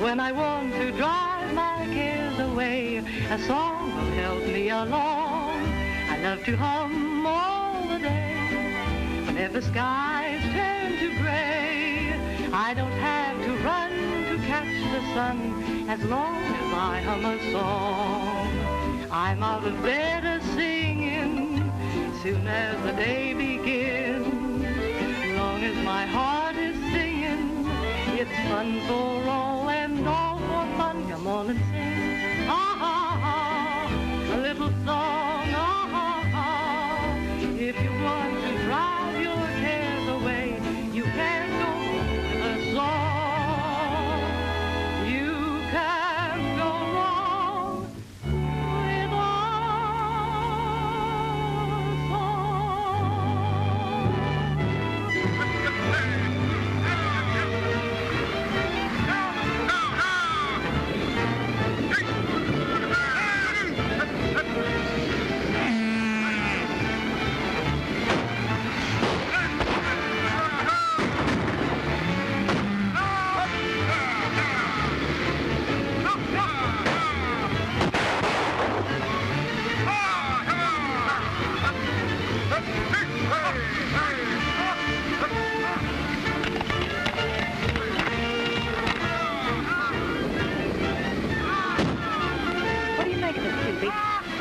When I want to drive my cares away, a song will help me along. I love to hum all the day. Whenever skies turn to gray, I don't have to run to catch the sun as long as I hum a song. I'm out of bed a-singing soon as the day begins. Long as my heart is singing, it's fun for all and all for fun. Come on and sing, a little song, If you want to drive your cares away, you can go with a song. You can't go wrong with a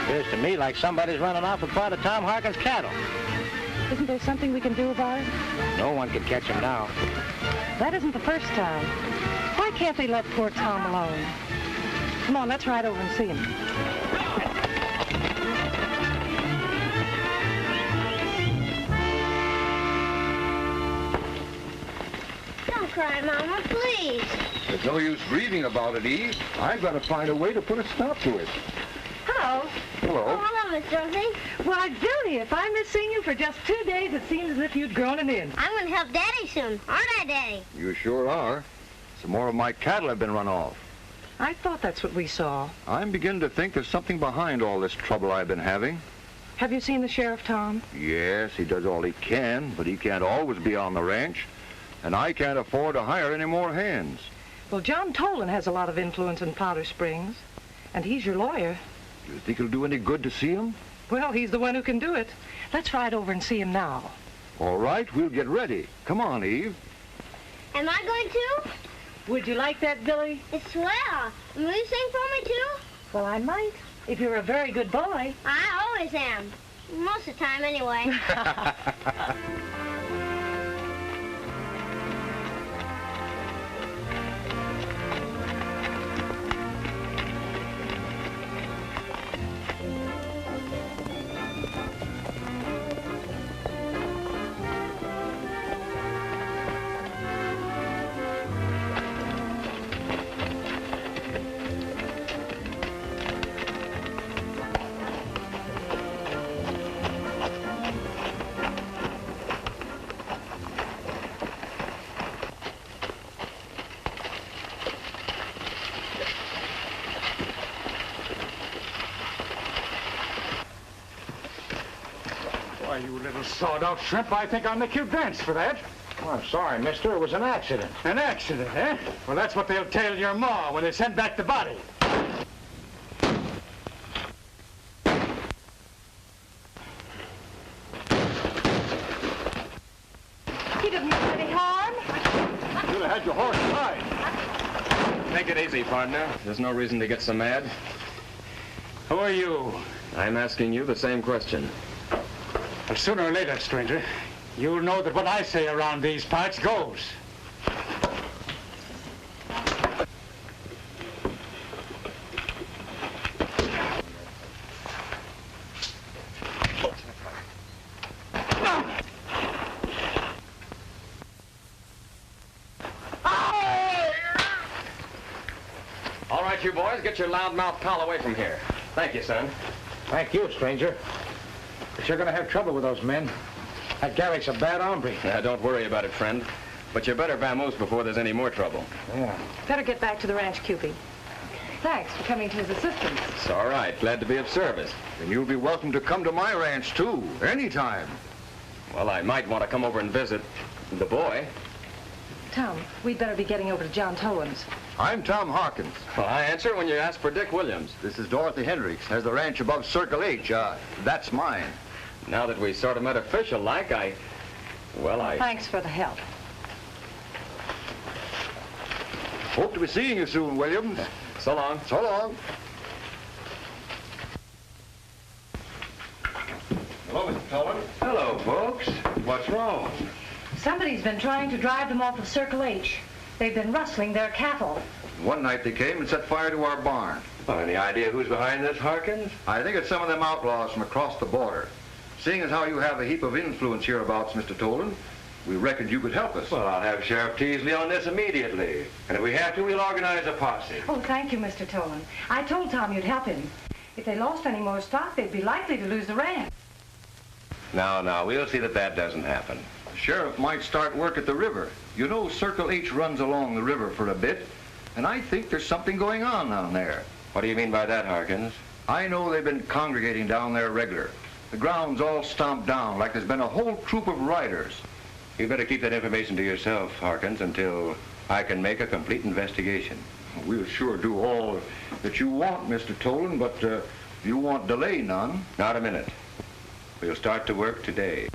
Appears to me like somebody's running off with part of Tom Harkins' cattle. Isn't there something we can do about it? No one can catch him now. That isn't the first time. Why can't they let poor Tom alone? Come on, let's ride over and see him. Don't cry, Mama, please. There's no use grieving about it, Eve. I've got to find a way to put a stop to it. Hello. Hello. Oh, hello, Miss Dorothy. Why, Billy, if I miss seeing you for just 2 days, it seems as if you'd grown an inch. I'm going to help Daddy soon. Aren't I, Daddy? You sure are. Some more of my cattle have been run off. I thought that's what we saw. I'm beginning to think there's something behind all this trouble I've been having. Have you seen the sheriff, Tom? Yes, he does all he can, but he can't always be on the ranch. And I can't afford to hire any more hands. Well, John Tolen has a lot of influence in Powder Springs, and he's your lawyer. Do you think it'll do any good to see him? Well, he's the one who can do it. Let's ride over and see him now. All right, we'll get ready. Come on, Eve. Am I going to? Would you like that, Billy? It's swell. Will you sing for me, too? Well, I might, if you're a very good boy. I always am. Most of the time, anyway. Why, you little sawed-off shrimp, I think I'll make you dance for that. Oh, I'm sorry, mister. It was an accident. An accident, eh? Well, that's what they'll tell your ma when they send back the body. He didn't do any harm. You'd have had your horse tied. Take it easy, partner. There's no reason to get so mad. Who are you? I'm asking you the same question. Well, sooner or later, stranger, you'll know that what I say around these parts goes. All right, you boys, get your loudmouth pal away from here. Thank you, son. Thank you, stranger. But you're going to have trouble with those men. That Garrick's a bad hombre. Don't worry about it, friend. But you better vamoose before there's any more trouble. Yeah. Better get back to the ranch, Cupid. Thanks for coming to his assistance. It's all right. Glad to be of service. And you'll be welcome to come to my ranch, too, anytime. Well, I might want to come over and visit the boy. Tom, we'd better be getting over to John Tolen's. I'm Tom Harkins. Well, I answer when you ask for Dick Williams. This is Dorothy Hendricks. Has the ranch above Circle H. That's mine. Now that we sort of met official-like, Thanks for the help. Hope to be seeing you soon, Williams. So long. So long. Hello, Mr. Tolen. Hello, folks. What's wrong? Somebody's been trying to drive them off of Circle H. They've been rustling their cattle. One night they came and set fire to our barn. Well, any idea who's behind this, Harkins? I think it's some of them outlaws from across the border. Seeing as how you have a heap of influence hereabouts, Mr. Tolen, we reckoned you could help us. Well, I'll have Sheriff Teasley on this immediately. And if we have to, we'll organize a posse. Oh, thank you, Mr. Tolen. I told Tom you'd help him. If they lost any more stock, they'd be likely to lose the ranch. Now, we'll see that that doesn't happen. The sheriff might start work at the river. You know, Circle H runs along the river for a bit, and I think there's something going on down there. What do you mean by that, Harkins? I know they've been congregating down there regular. The ground's all stomped down like there's been a whole troop of riders. You better keep that information to yourself, Harkins, until I can make a complete investigation. We'll sure do all that you want, Mr. Tolen, but you won't delay none. Not a minute. We'll start to work today.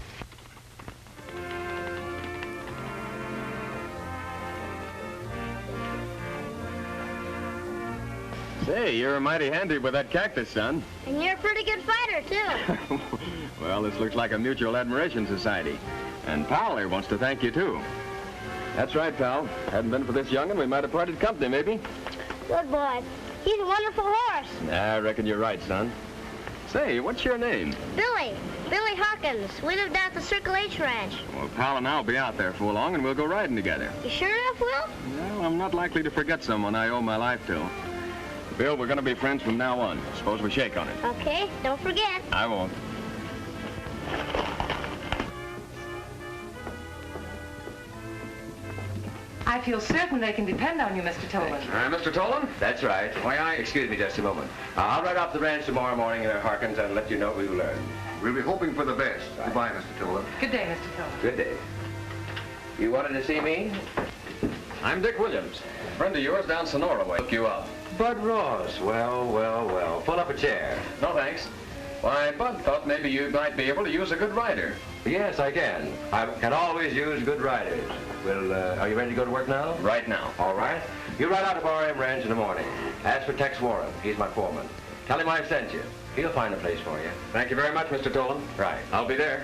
Say, you're mighty handy with that cactus, son. And you're a pretty good fighter, too. Well, this looks like a mutual admiration society. And Pal here wants to thank you, too. That's right, pal. Hadn't been for this young'un, we might have parted company, maybe. Good boy. He's a wonderful horse. I reckon you're right, son. Say, what's your name? Billy. Billy Harkins. We live down at the Circle H Ranch. Well, Pal and I'll be out there for long, and we'll go riding together. You sure enough, Will? Well, I'm not likely to forget someone I owe my life to. Bill, we're going to be friends from now on. Suppose we shake on it. Okay, don't forget. I won't. I feel certain they can depend on you, Mr. Tolen. Mr. Tolen? That's right. Excuse me just a moment. I'll ride off the ranch tomorrow morning, Harkins, and let you know what we've learned. We'll be hoping for the best. Right. Goodbye, Mr. Tolen. Good day, Mr. Tolen. Good day. You wanted to see me? I'm Dick Williams. A friend of yours down Sonora way. Look you up. Bud Ross. Well. Pull up a chair. No, thanks. Why, Bud thought maybe you might be able to use a good rider. Yes, I can. I can always use good riders. Well, are you ready to go to work now? Right now. All right. You ride out to RM Ranch in the morning. Ask for Tex Warren. He's my foreman. Tell him I sent you. He'll find a place for you. Thank you very much, Mr. Tolen. Right. I'll be there.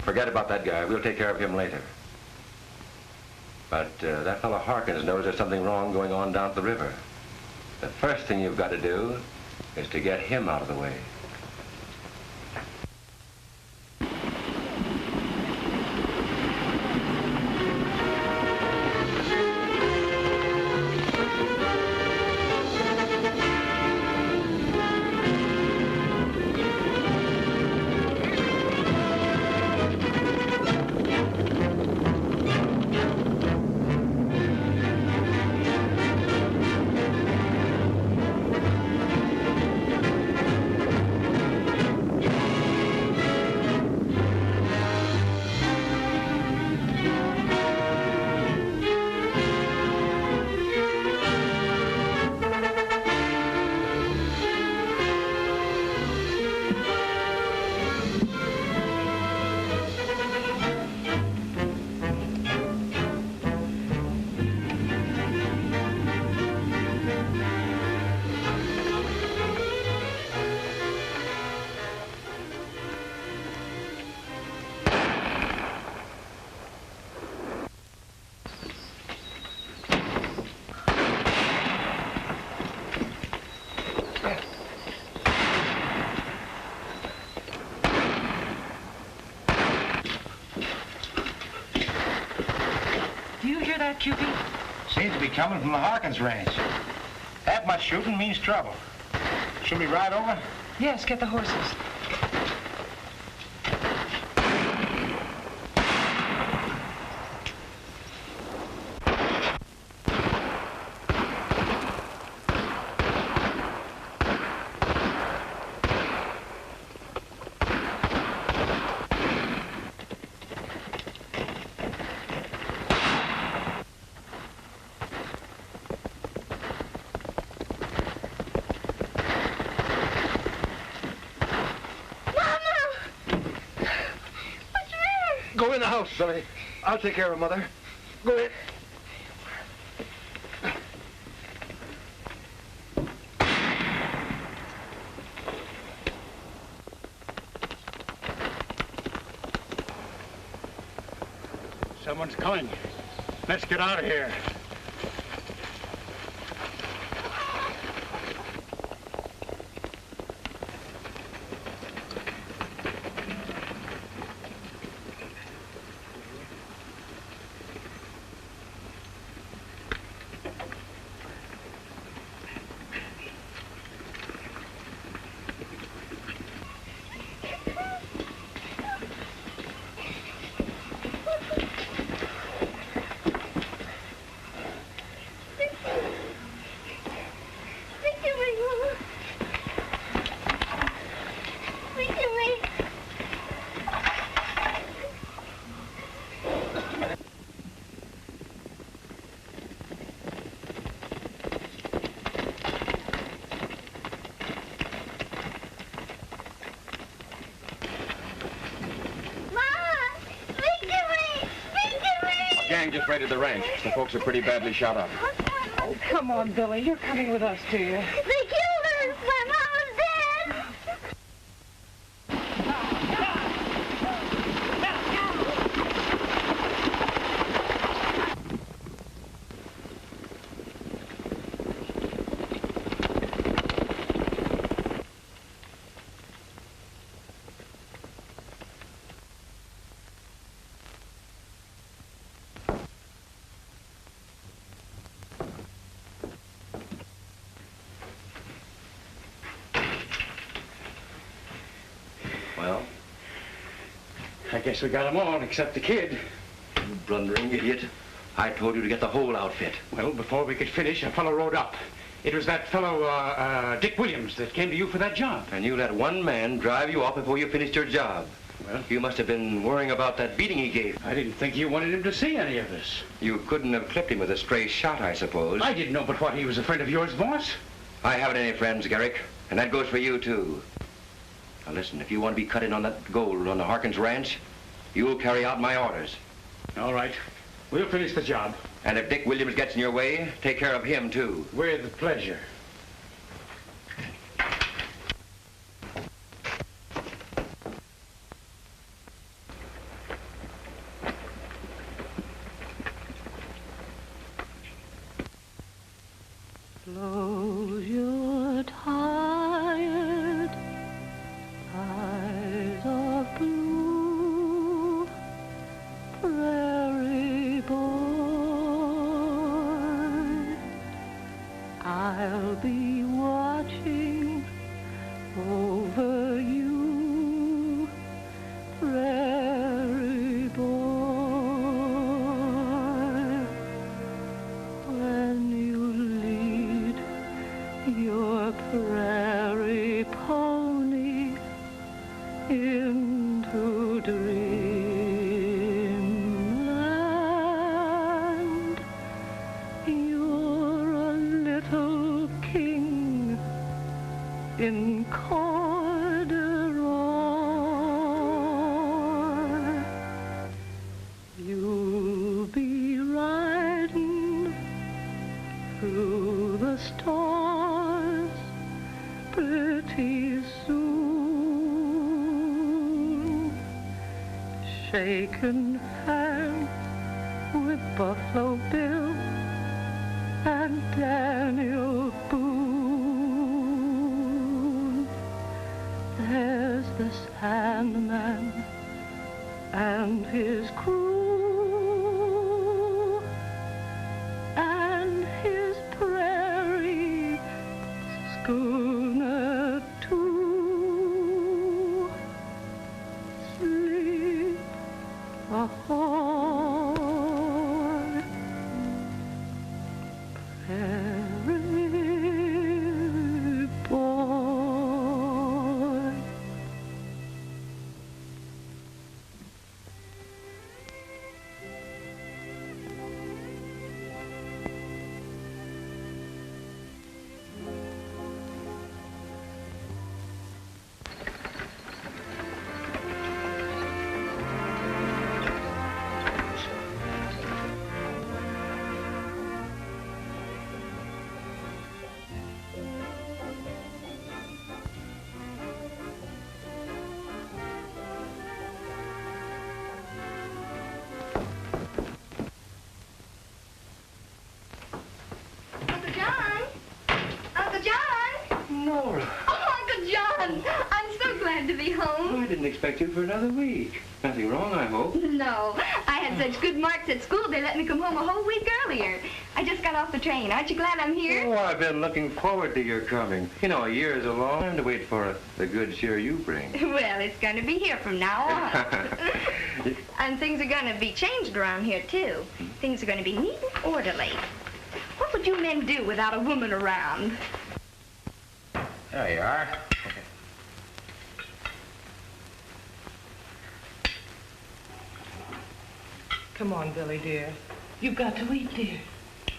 Forget about that guy. We'll take care of him later. But that fellow Harkins knows there's something wrong going on down at the river. The first thing you've got to do is to get him out of the way. that, Cupid? Seems to be coming from the Harkins ranch. That much shooting means trouble. Should we ride over? Yes, get the horses. Go in the house, Billy. I'll take care of Mother. Go in. Someone's coming. Let's get out of here. Just raided the ranch. The folks are pretty badly shot up. Oh, come on, Billy. You're coming with us, do you? They killed her! My mama's dead! Well? I guess we got them all, except the kid. You blundering idiot. I told you to get the whole outfit. Well, before we could finish, a fellow rode up. It was that fellow, Dick Williams, that came to you for that job. And you let one man drive you off before you finished your job. Well, You must have been worrying about that beating he gave. I didn't think you wanted him to see any of this. You couldn't have clipped him with a stray shot, I suppose. I didn't know but what he was a friend of yours, boss. I haven't any friends, Garrick. And that goes for you, too. Now listen, if you want to be cut in on that gold on the Harkins ranch, you'll carry out my orders. All right. We'll finish the job. And if Dick Williams gets in your way, take care of him, too. With pleasure. Close your tired eyes of blue, prairie boy. I'll be watching over you, prairie boy. When you lead your prairie pony into dreamland, you're a little king in corduroy. You'll be riding through the stars pretty soon, shaking hands with Buffalo Bill and Daniel Boone. There's the Sandman and his crew Prairie boy. Uncle John! Uncle John! Nora. Oh, Uncle John! I'm so glad to be home. I didn't expect you for another week. Nothing wrong, I hope. No, I had such good marks at school, they let me come home a whole week earlier. I just got off the train. Aren't you glad I'm here? Oh, I've been looking forward to your coming. You know, a year is a long time to wait for the good cheer you bring. Well, it's going to be here from now on. And things are going to be changed around here, too. Things are going to be neat and orderly. What would you men do without a woman around? There you are. Come on, Billy, dear. You've got to eat, dear.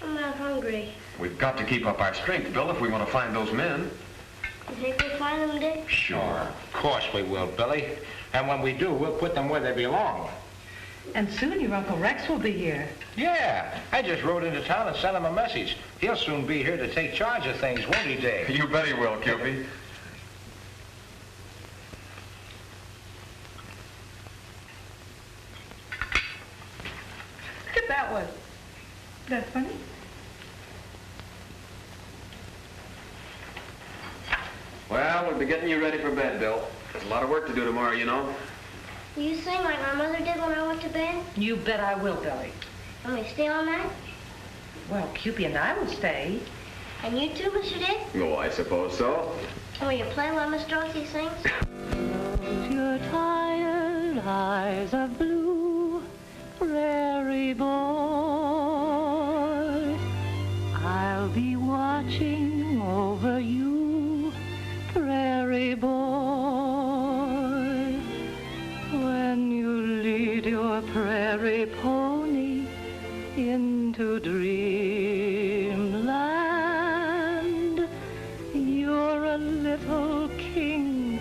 I'm not hungry. We've got to keep up our strength, Bill, if we want to find those men. You think we'll find them, Dick? Sure. Of course we will, Billy. And when we do, we'll put them where they belong. And soon your Uncle Rex will be here. Yeah, I just rode into town and sent him a message. He'll soon be here to take charge of things, won't he, Dave? You bet he will, Cupid. Look at that one. That's funny. Well, we'll be getting you ready for bed, Bill. There's a lot of work to do tomorrow, you know. Will you sing like my mother did when I went to bed? You bet I will, Billy. Want me to stay all night? Well, Cupid and I will stay. And you too, Mr. Dick? Oh, I suppose so. And will you play while Miss Dorothy sings? Close your tired eyes of blue, prairie boy. I'll be watching over you, prairie boy. When you lead your prairie pony into dreamland, you're a little king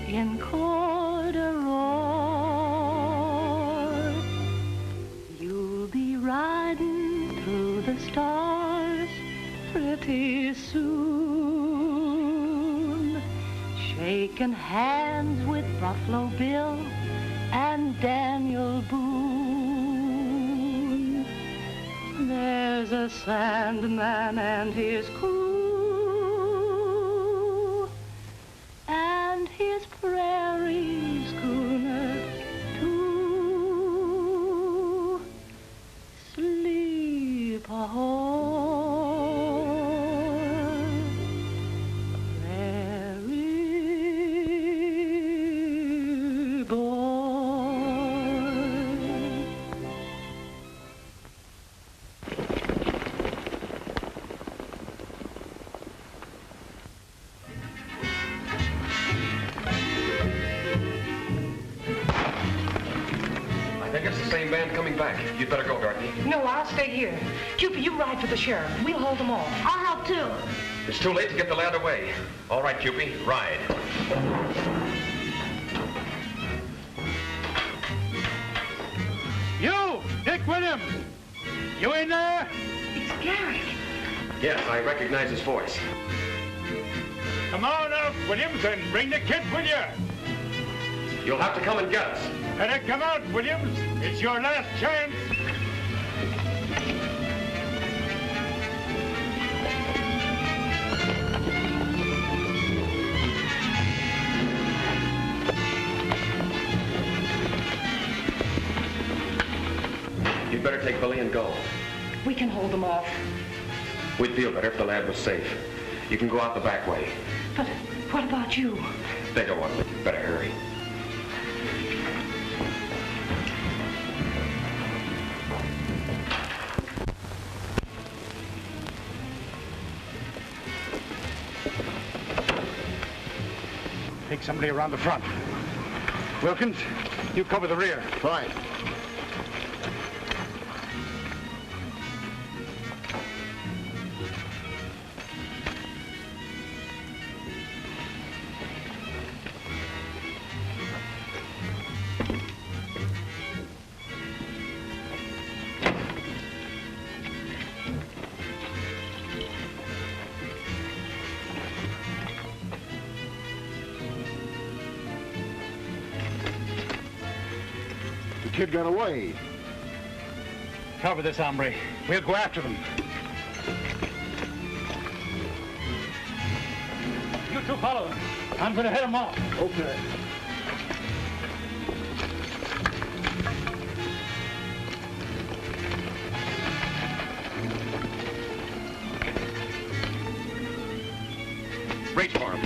in corduroy. You'll be riding through the stars pretty soon, shaking hands with Buffalo Bill and Daniel Boone. There's a Sandman and his crew, and his prairie schooner too. Sleep ahoy, prairie boy. I think it's the same band coming back. You'd better go, Dorothy. No, I'll stay here. Cupid, you ride for the sheriff. We'll hold them off. I'll help too. It's too late to get the lad away. All right, Cupid, ride. You, Dick Williams. You in there? It's Garrick. Yes, I recognize his voice. Come on up, Williams, and bring the kids with you. You'll have to come and get us. Better come out, Williams. It's your last chance. You'd better take Billy and go. We can hold them off. We'd feel better if the lad was safe. You can go out the back way. But what about you? They don't want to. Better hurry. Somebody around the front. Wilkins, you cover the rear. Fine. Kid got away. Cover this hombre. We'll go after them. You two follow them. I'm going to head them off. Okay. Reach for him.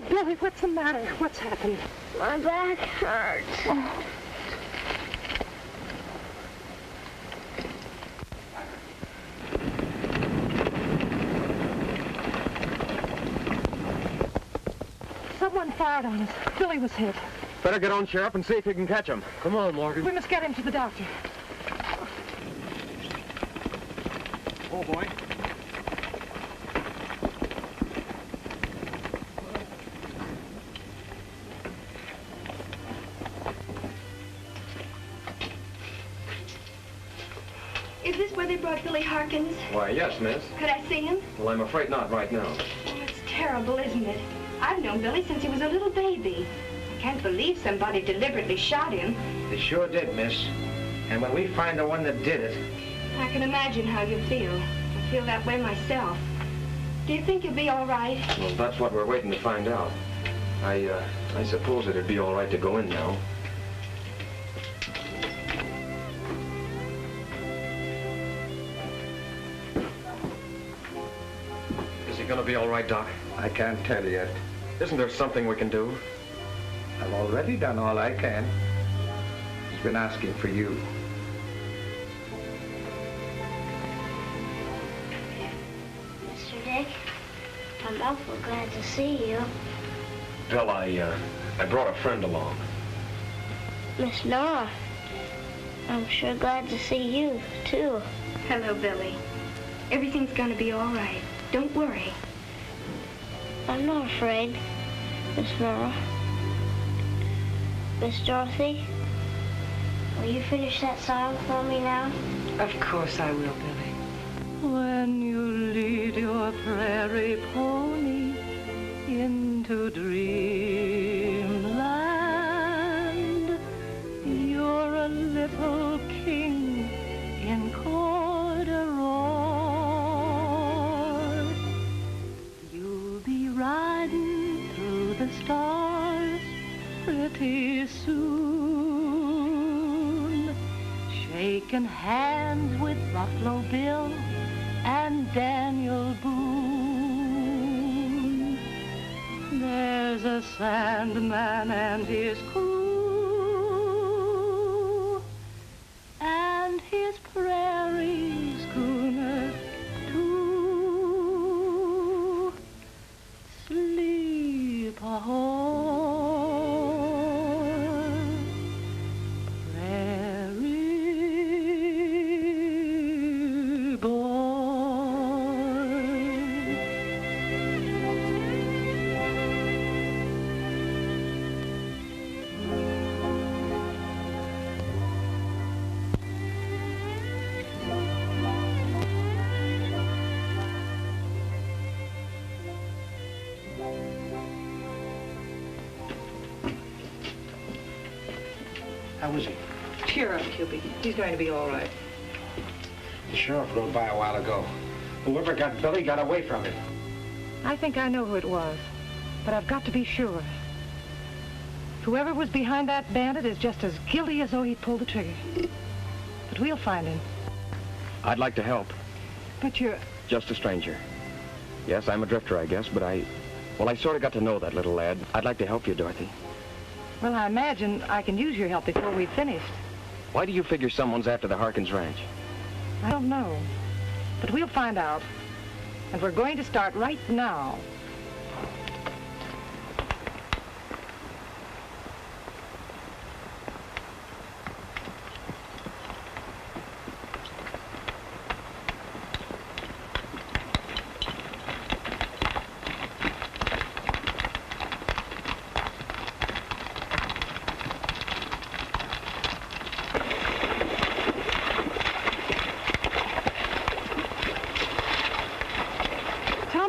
Billy, what's the matter? What's happened? My back hurts. Oh. Someone fired on us. Billy was hit. Better get on, Sheriff, and see if you can catch him. Come on, Morgan. We must get him to the doctor. Oh, boy. Is this where they brought Billy Harkins? Why, yes, miss. Could I see him? Well, I'm afraid not right now. Oh, it's terrible, isn't it? I've known Billy since he was a little baby. I can't believe somebody deliberately shot him. They sure did, miss. And when we find the one that did it... I can imagine how you feel. I feel that way myself. Do you think you'll be all right? Well, that's what we're waiting to find out. I suppose it'd be all right to go in now. Is he gonna be all right, Doc? I can't tell yet. Isn't there something we can do? I've already done all I can. He's been asking for you. Mr. Dick, I'm awful glad to see you. Bill, I brought a friend along. Miss Nora. I'm sure glad to see you, too. Hello, Billy. Everything's gonna be all right. Don't worry. I'm not afraid, Miss Nora. Miss Dorothy, will you finish that song for me now? Of course I will, Billy. When you lead your prairie pony into dreamland, you're a little king in corduroy. You'll be riding through the stars pretty soon, shaking hands with Buffalo Bill and Daniel Boone. There's a Sandman and his crew, and his prairie schooner too. Sleep ahoy, prairie boy. How is he? Cheer up, Cupid. He's going to be all right. The sheriff rode by a while ago. Whoever got Billy got away from him. I think I know who it was, but I've got to be sure. Whoever was behind that bandit is just as guilty as though he'd pulled the trigger. But we'll find him. I'd like to help. But you're... Just a stranger. Yes, I'm a drifter, I guess, but I sort of got to know that little lad. I'd like to help you, Dorothy. Well, I imagine I can use your help before we've finished. Why do you figure someone's after the Harkins ranch? I don't know. But we'll find out. And we're going to start right now.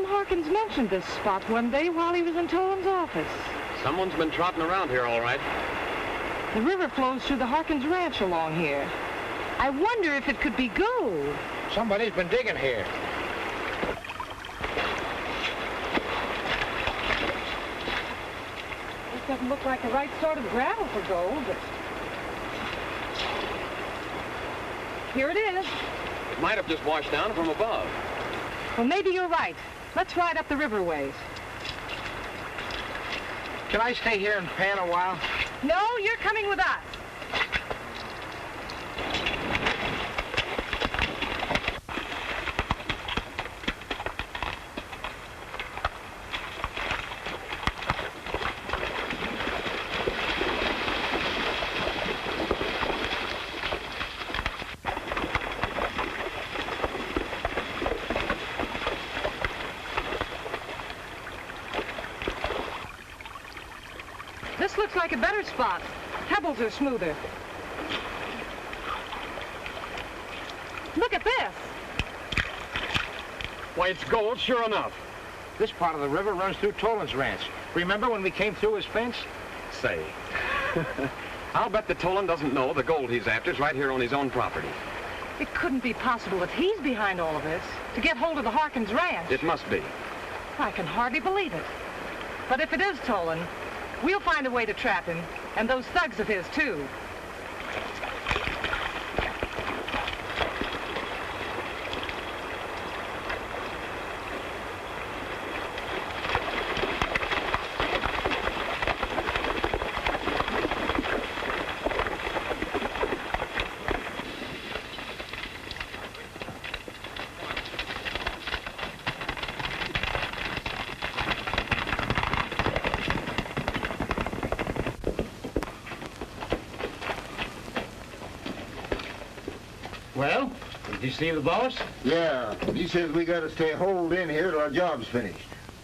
Harkins mentioned this spot one day while he was in Tolen's office. Someone's been trotting around here, all right. The river flows through the Harkins ranch along here. I wonder if it could be gold. Somebody's been digging here. This doesn't look like the right sort of gravel for gold, but... Here it is. It might have just washed down from above. Well, maybe you're right. Let's ride up the riverways. Can I stay here and pan a while? No, you're coming with us. This looks like a better spot. Pebbles are smoother. Look at this. Why, it's gold, sure enough. This part of the river runs through Tolen's ranch. Remember when we came through his fence? Say, I'll bet that Tolen doesn't know the gold he's after is right here on his own property. It couldn't be possible that he's behind all of this to get hold of the Harkins ranch. It must be. I can hardly believe it. But if it is Tolen, we'll find a way to trap him, and those thugs of his, too. Well, did you see the boss? Yeah, he says we gotta stay holed in here till our job's finished.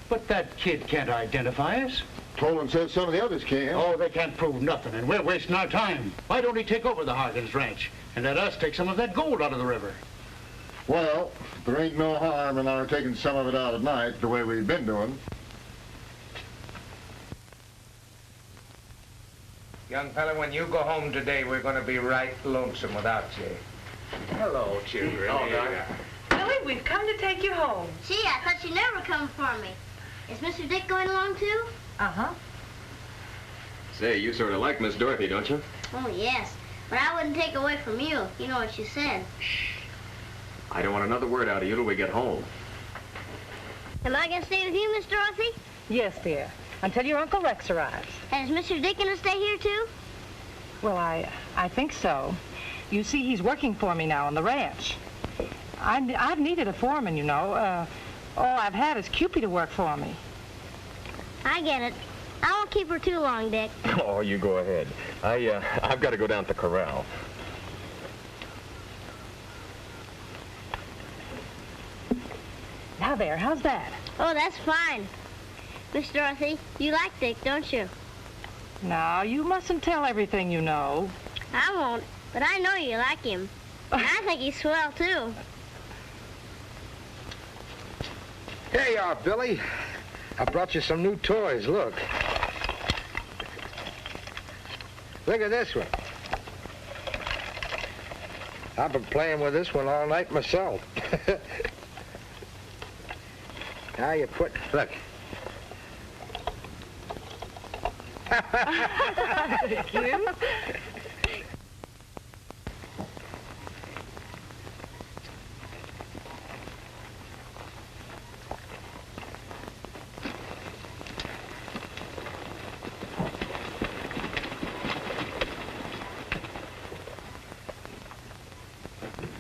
But that kid can't identify us. Tolen says some of the others can. Oh, they can't prove nothing, and we're wasting our time. Why don't he take over the Harkins ranch and let us take some of that gold out of the river? Well, there ain't no harm in our taking some of it out at night the way we've been doing. Young fella, when you go home today, we're going to be right lonesome without you. Hello, children. Oh, Doc. Billy, we've come to take you home. Gee, I thought you'd never come for me. Is Mr. Dick going along too? Uh-huh. Say, you sort of like Miss Dorothy, don't you? Oh, yes. But I wouldn't take away from you. You know what you said. I don't want another word out of you till we get home. Am I going to stay with you, Miss Dorothy? Yes, dear. Until your Uncle Rex arrives. And is Mr. Dick going to stay here too? Well, I think so. You see, he's working for me now on the ranch. I've needed a foreman, you know. All I've had is Cupid to work for me. I get it. I won't keep her too long, Dick. Oh, you go ahead. I've got to go down to the corral. Now there, how's that? Oh, that's fine. Miss Dorothy, you like Dick, don't you? Now, you mustn't tell everything you know. I won't, but I know you like him. And I think he's swell, too. Here you are, Billy. I brought you some new toys. Look. Look at this one. I've been playing with this one all night myself. Now you put... Look. Cute.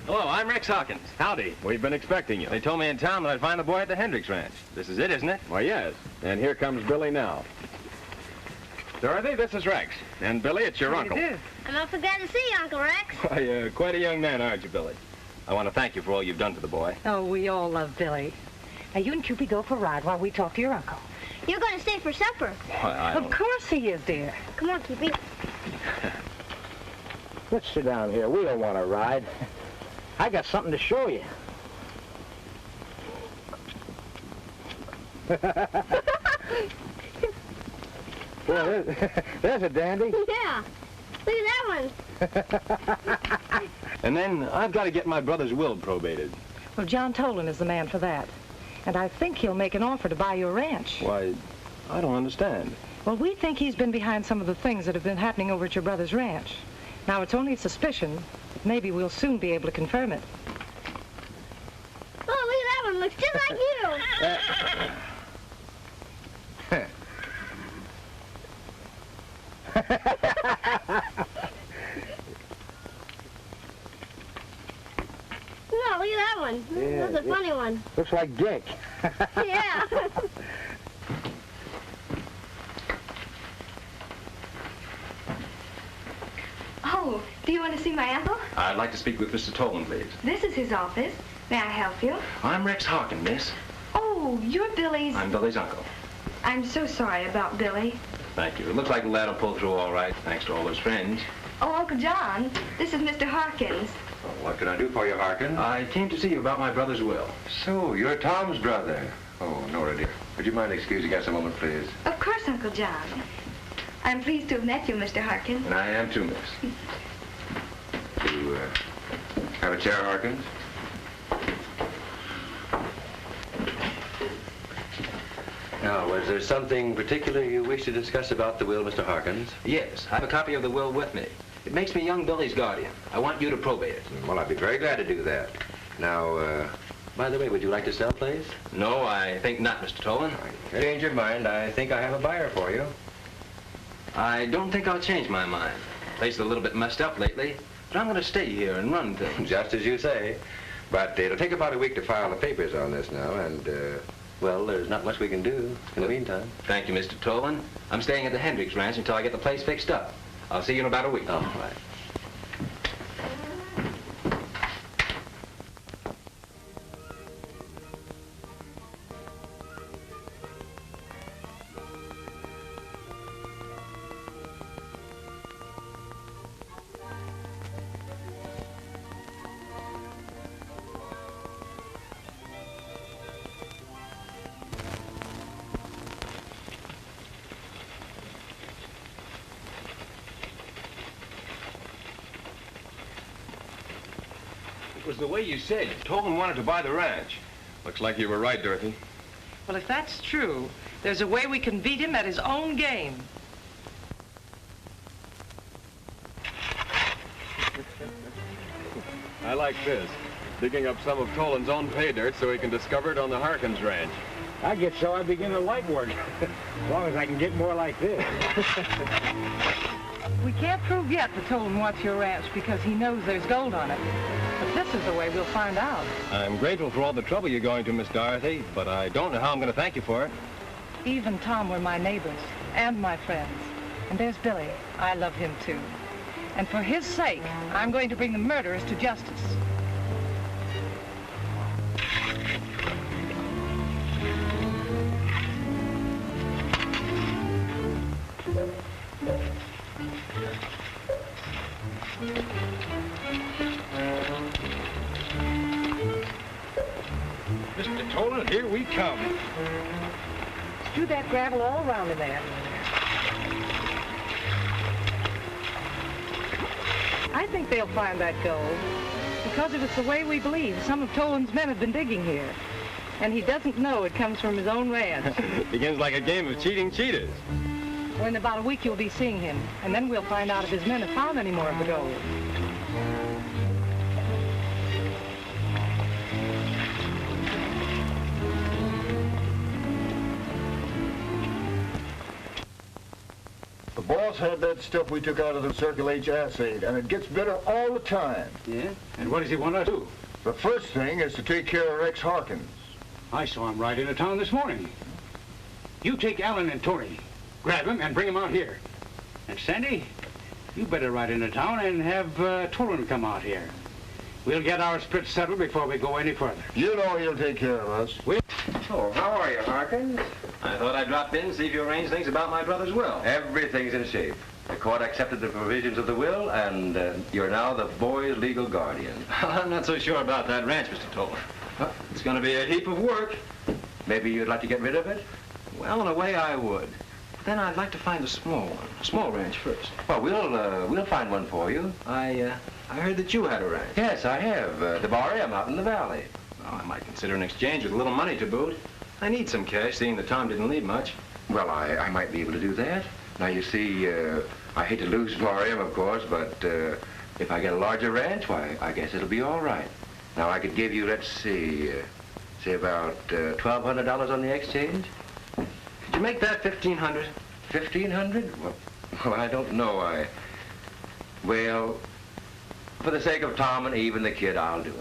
Hello, I'm Rex Harkins. Howdy. We've been expecting you. They told me in town that I'd find the boy at the Hendricks Ranch. This is it, isn't it? Why, yes. And here comes Billy now. Dorothy, this is Rex. And Billy, it's your uncle. I'm awfully glad to see you, Uncle Rex. Why, quite a young man, aren't you, Billy? I want to thank you for all you've done for the boy. Oh, we all love Billy. Now, you and Cupid go for a ride while we talk to your uncle. You're going to stay for supper. Why, I Of don't... course he is, dear. Come on, Cupid. Let's sit down here. We don't want to ride. I got something to show you. Well, there's a dandy. Yeah. Look at that one. And then I've got to get my brother's will probated. Well, John Tolen is the man for that. And I think he'll make an offer to buy your ranch. Why, I don't understand. Well, we think he's been behind some of the things that have been happening over at your brother's ranch. Now, it's only a suspicion, but maybe we'll soon be able to confirm it. Oh, look at that one. Looks just like you. No, look at that one. Yeah, That's a funny one. Looks like Dick. Yeah. Oh, do you want to see my uncle? I'd like to speak with Mr. Tolen, please. This is his office. May I help you? I'm Rex Harkins, miss. Oh, you're Billy's... I'm Billy's uncle. I'm so sorry about Billy. Thank you. It looks like the lad will pull through all right, thanks to all those friends. Oh, Uncle John, this is Mr. Harkins. Well, what can I do for you, Harkins? I came to see you about my brother's will. So, you're Tom's brother. Oh, Nora, dear. Would you mind excusing us a moment, please? Of course, Uncle John. I'm pleased to have met you, Mr. Harkins. And I am too, miss. You, have a chair, Harkins? Now, was there something particular you wish to discuss about the will, Mr. Harkins? Yes, I have a copy of the will with me. It makes me young Billy's guardian. I want you to probate it. Well, I'd be very glad to do that. Now, by the way, would you like to sell, please? No, I think not, Mr. Tolen. Change your mind. I think I have a buyer for you. I don't think I'll change my mind. The place is a little bit messed up lately, but I'm going to stay here and run things. Just as you say. But it'll take about a week to file the papers on this now, and, well, there's not much we can do in the meantime. Thank you, Mr. Tolen. I'm staying at the Hendricks Ranch until I get the place fixed up. I'll see you in about a week. All right. It was the way you said. Tolen wanted to buy the ranch. Looks like you were right, Dorothy. Well, if that's true, there's a way we can beat him at his own game. I like this. Digging up some of Tolen's own pay dirt so he can discover it on the Harkins ranch. I get so I begin to like work. As long as I can get more like this. We can't prove yet that Tolen wants your ranch because he knows there's gold on it. But this is the way we'll find out. I'm grateful for all the trouble you're going to, Miss Dorothy, but I don't know how I'm going to thank you for it. Eve and Tom were my neighbors and my friends. And there's Billy. I love him too. And for his sake, I'm going to bring the murderers to justice. Mr. Tolen, here we come. Strew that gravel all around in there. I think they'll find that gold. Because if it's the way we believe, some of Tolen's men have been digging here. And he doesn't know it comes from his own ranch. Begins like a game of cheating cheaters. Well, in about a week you'll be seeing him. And then we'll find out if his men have found any more of the gold. The boss had that stuff we took out of the Circle H acid, and it gets better all the time. Yeah? And what does he want to do? The first thing is to take care of Rex Harkins. I saw him ride into town this morning. You take Alan and Tony, grab him and bring him out here. And Sandy, you better ride into town and have Tolen come out here. We'll get our split settled before we go any further. You know he'll take care of us. Oh, how are you, Harkins? I thought I'd drop in and see if you arranged things about my brother's will. Everything's in shape. The court accepted the provisions of the will, and you're now the boy's legal guardian. I'm not so sure about that ranch, Mr. Tolen. It's going to be a heap of work. Maybe you'd like to get rid of it? Well, in a way, I would. But then I'd like to find a small one, a small ranch first. Well, we'll find one for you. I heard that you had a ranch. Yes, I have. The Barrium out in the valley. Well, I might consider an exchange with a little money to boot. I need some cash, seeing that Tom didn't leave much. Well, I might be able to do that. Now, you see, I hate to lose Barrium, of course, but if I get a larger ranch, why, I guess it'll be all right. Now, I could give you, let's see, say about $1,200 on the exchange. Could you make that $1,500? $1,500? Well, I don't know. Well, for the sake of Tom and Eve and the kid, I'll do it.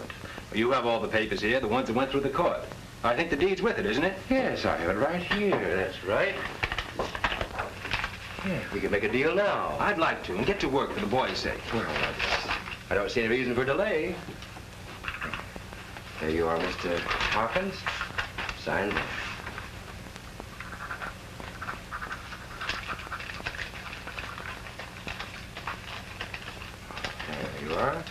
Well, you have all the papers here, the ones that went through the court. I think the deed's with it, isn't it? Yes, I have it right here. That's right. Yeah, we can make a deal now. I'd like to, and get to work for the boy's sake. Well, I don't see any reason for delay. There you are, Mr. Harkins. Sign there. There you are.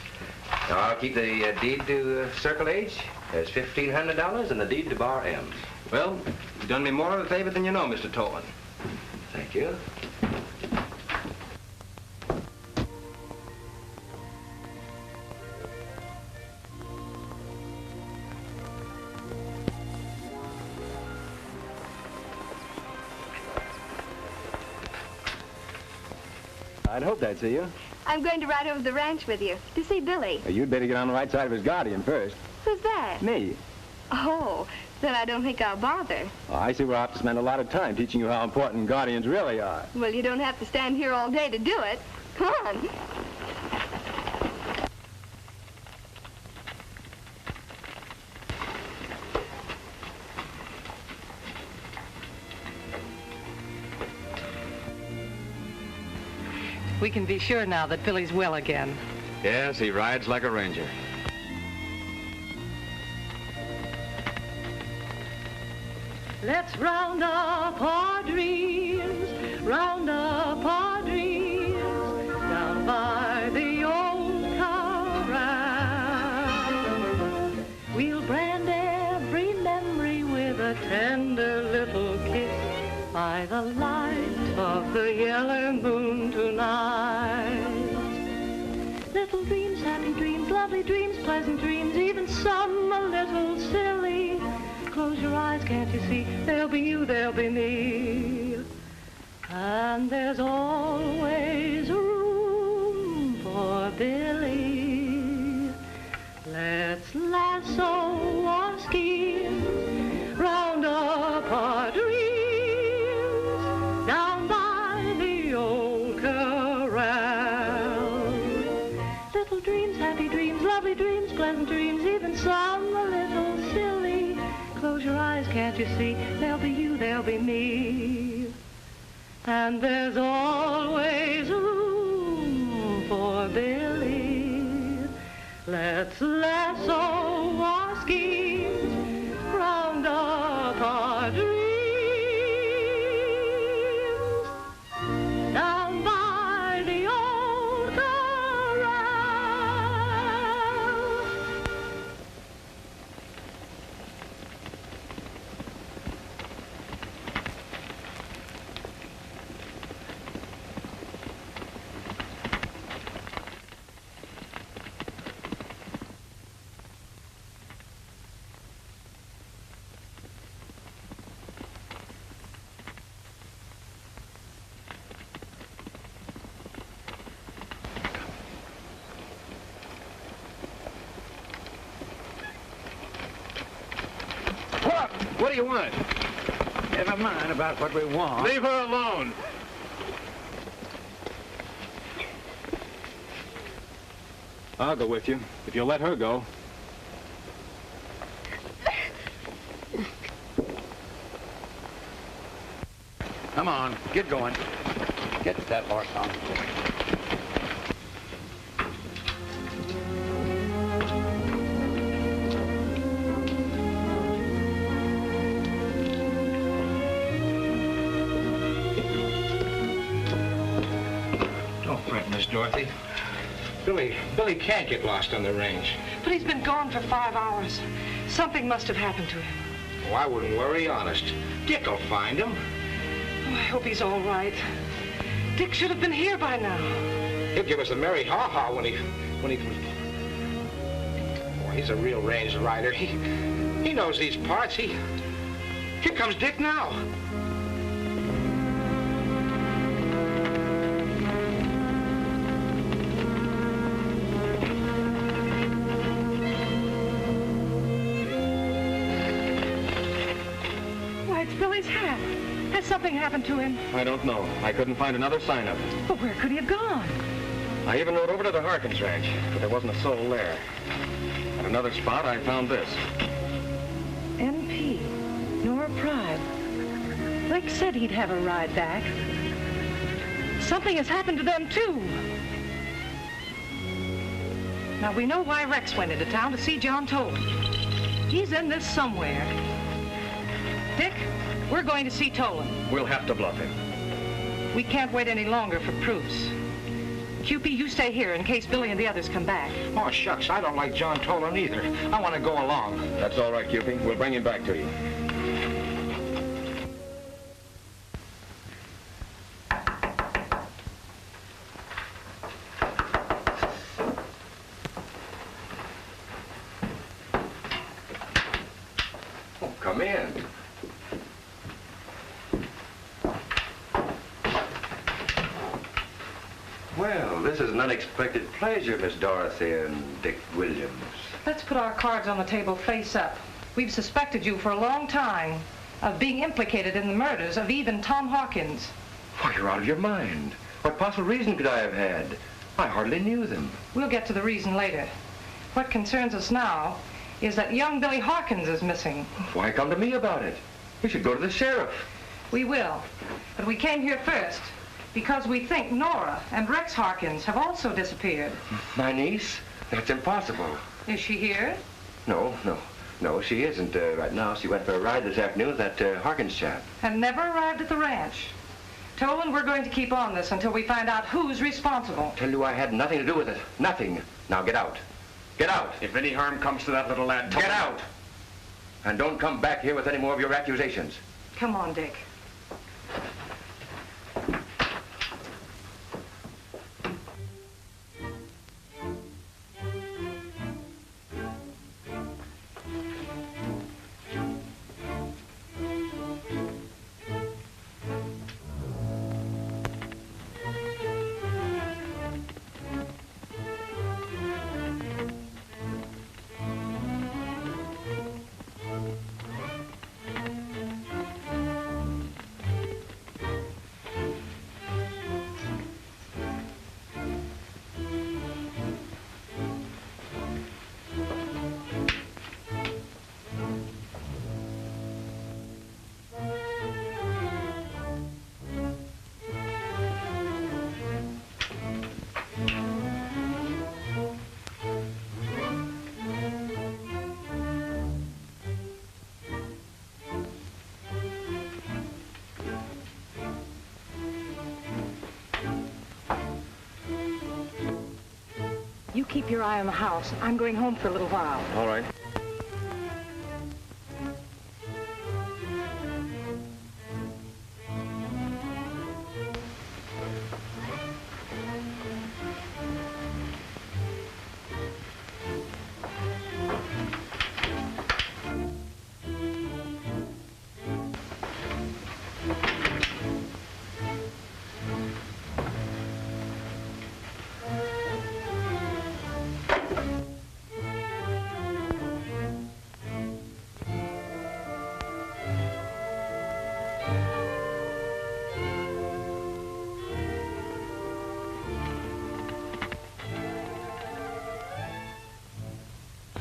Now, I'll keep the deed to Circle H. There's $1,500 and the deed to Bar M. Well, you've done me more of a favor than you know, Mr. Tolen. Thank you. I'd hope I'd see you. I'm going to ride over to the ranch with you to see Billy. You'd better get on the right side of his guardian first. Who's that? Me. Oh, then I don't think I'll bother. Oh, I see we'll have to spend a lot of time teaching you how important guardians really are. Well, you don't have to stand here all day to do it. Come on. We can be sure now that Billy's well again. Yes, he rides like a ranger. Let's round up our dreams, round up our dreams, down by the old corral. We'll brand every memory with a tender little kiss by the light of the yellow moon tonight. Little dreams, happy dreams, lovely dreams, pleasant dreams, even some a little silly. Close your eyes, can't you see? There'll be you, there'll be me. And there's always room for Billy. Let's lasso our schemes, round up our dreams, down by the old corral. Little dreams, happy dreams, lovely dreams, pleasant dreams, even some a little silly. Close your eyes, can't you see? There'll be you, there'll be me. And there's always room for Billy. Let's lasso our schemes, round up our dreams, down by the old corral. What do you want? Never mind about what we want. Leave her alone. I'll go with you, if you'll let her go. Come on, get going. Get that horse on. Don't fret, Miss Dorothy. Billy can't get lost on the range. But he's been gone for 5 hours. Something must have happened to him. Oh, I wouldn't worry, honest. Dick'll find him. Oh, I hope he's all right. Dick should have been here by now. He'll give us a merry ha-ha when he comes. Boy, he's a real range rider. He knows these parts. Here comes Dick now. Why, it's Billy's hat. Has something happened to him? I don't know. I couldn't find another sign of it. But where could he have gone? I even rode over to the Harkins ranch, but there wasn't a soul there. At another spot, I found this. MP. Nora Pride. Blake said he'd have a ride back. Something has happened to them, too. Now, we know why Rex went into town to see John Tolen. He's in this somewhere. Dick, we're going to see Tolen. We'll have to bluff him. We can't wait any longer for proofs. Cupie, you stay here in case Billy and the others come back. Oh, shucks, I don't like John Tolen either. I want to go along. That's all right, Cupie. We'll bring him back to you. Oh, come in. Well, this is an unexpected pleasure, Miss Dorothy and Dick Williams. Let's put our cards on the table face up. We've suspected you for a long time of being implicated in the murders of Eve and Tom Harkins. Why, you're out of your mind. What possible reason could I have had? I hardly knew them. We'll get to the reason later. What concerns us now is that young Billy Harkins is missing. Why come to me about it? We should go to the sheriff. We will. But we came here first because we think Nora and Rex Harkins have also disappeared. My niece? That's impossible. Is she here? No, she isn't right now. She went for a ride this afternoon with that Harkins chap. And never arrived at the ranch. Tolen, we're going to keep on this until we find out who's responsible. Tell you I had nothing to do with it. Nothing. Now get out. Get out. If any harm comes to that little lad, Get out. And don't come back here with any more of your accusations. Come on, Dick. keep your eye on the house. I'm going home for a little while. All right.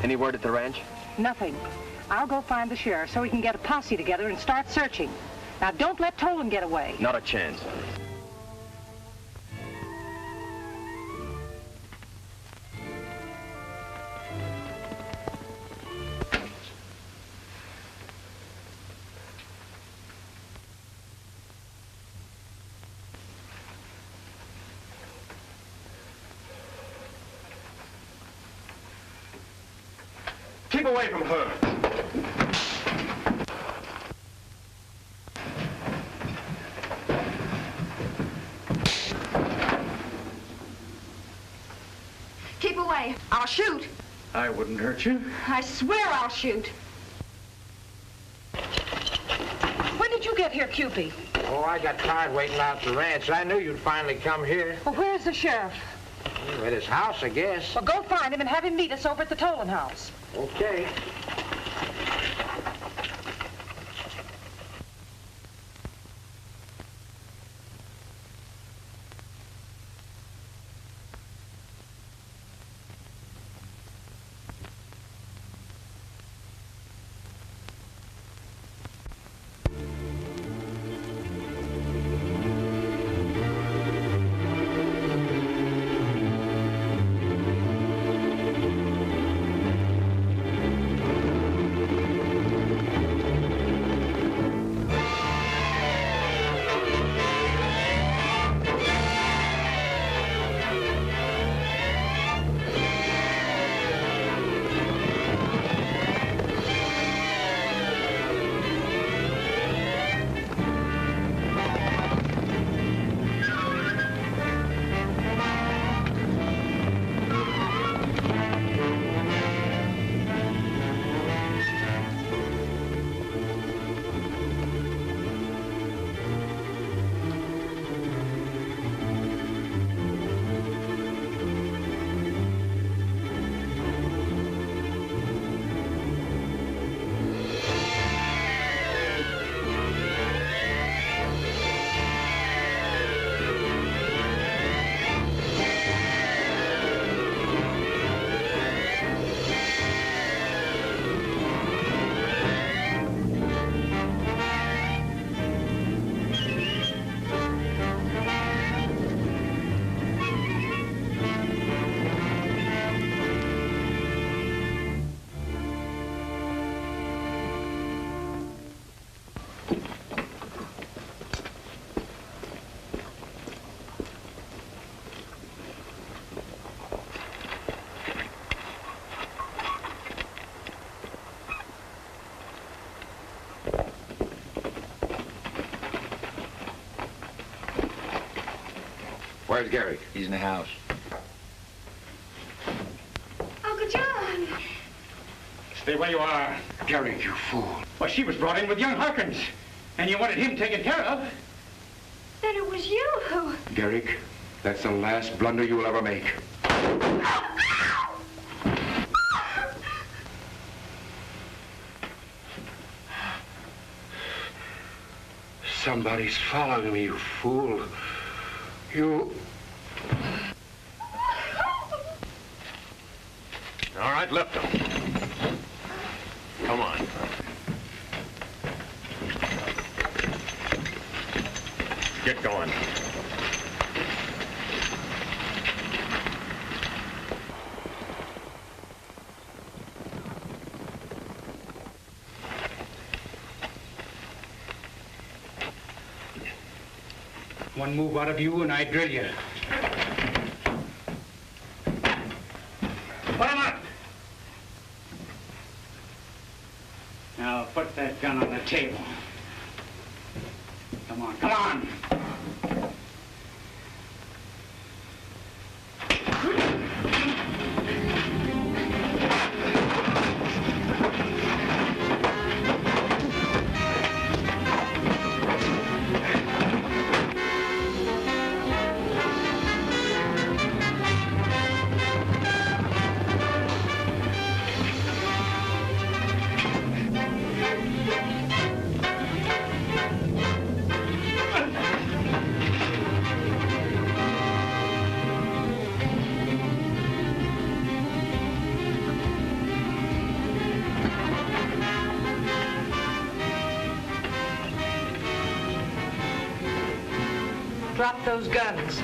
Any word at the ranch? Nothing. I'll go find the sheriff so we can get a posse together and start searching. Now, don't let Tolen get away. Not a chance. Keep away from her. Keep away. I'll shoot. I wouldn't hurt you. I swear I'll shoot. When did you get here, Cupid? Oh, I got tired waiting out at the ranch. I knew you'd finally come here. Well, where's the sheriff? At his house, I guess. Well, go find him and have him meet us over at the Tolen house. Okay. Where's Gary? He's in the house. Uncle John. Stay where you are. Gary, you fool. Well, she was brought in with young Harkins, and you wanted him taken care of. Then it was you who... Garrick, that's the last blunder you will ever make. Somebody's following me, you fool. You... All right, lift him. Come on. Get going. One move out of you and I drill you. Put that gun on the table. Come on, come on. Drop those guns.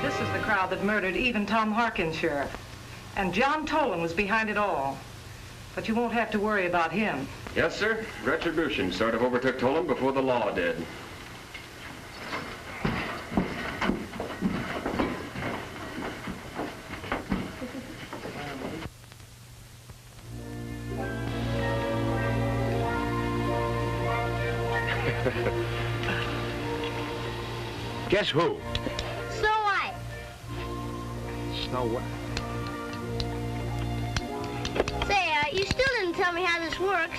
This is the crowd that murdered even Tom Harkins, Sheriff. And John Tolen was behind it all. But you won't have to worry about him. Yes, sir. Retribution sort of overtook Tolen before the law did. Guess who? Snow White. Snow White. Say, you still didn't tell me how this works.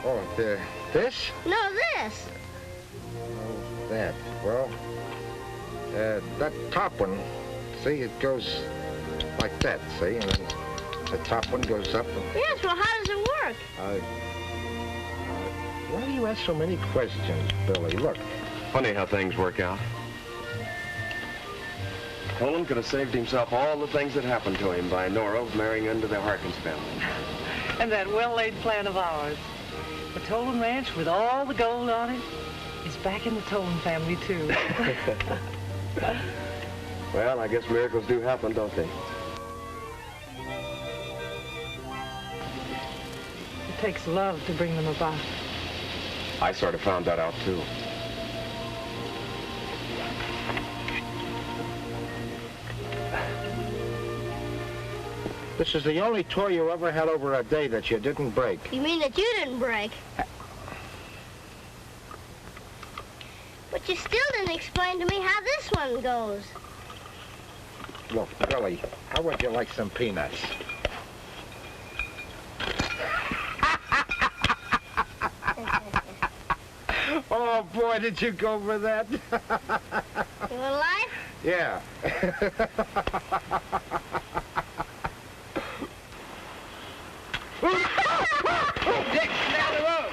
Oh, this? No, this. Oh, that. Well, that top one, see, it goes like that, see? And then the top one goes up. And, Yes, well, how does it work? why do you ask so many questions, Billy? Look. Funny how things work out. Tolen could have saved himself all the things that happened to him by Nora marrying into the Harkins family. And that well-laid plan of ours. The Tolen Ranch with all the gold on it is back in the Tolen family, too. Well, I guess miracles do happen, don't they? It takes love to bring them about. I sort of found that out, too. This is the only toy you ever had over a day that you didn't break. You mean that you didn't break? But you still didn't explain to me how this one goes. Look, Billy, how would you like some peanuts? Oh, boy, did you go for that? You want a life? Yeah. Dick, down the road.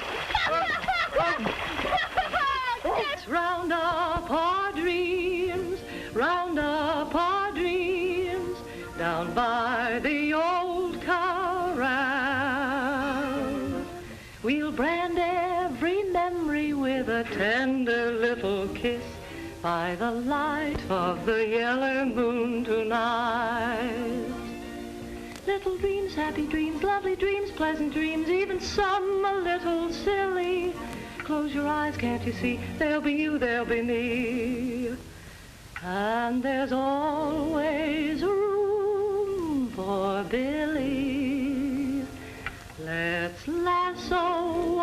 Round up our dreams, round up our dreams, down by the old corral. We'll brand every memory with a tender little kiss by the light of the yellow moon tonight. Little dreams, happy dreams, lovely dreams, pleasant dreams, even some a little silly. Close your eyes, can't you see? There'll be you, there'll be me. And there's always room for Billy. Let's lasso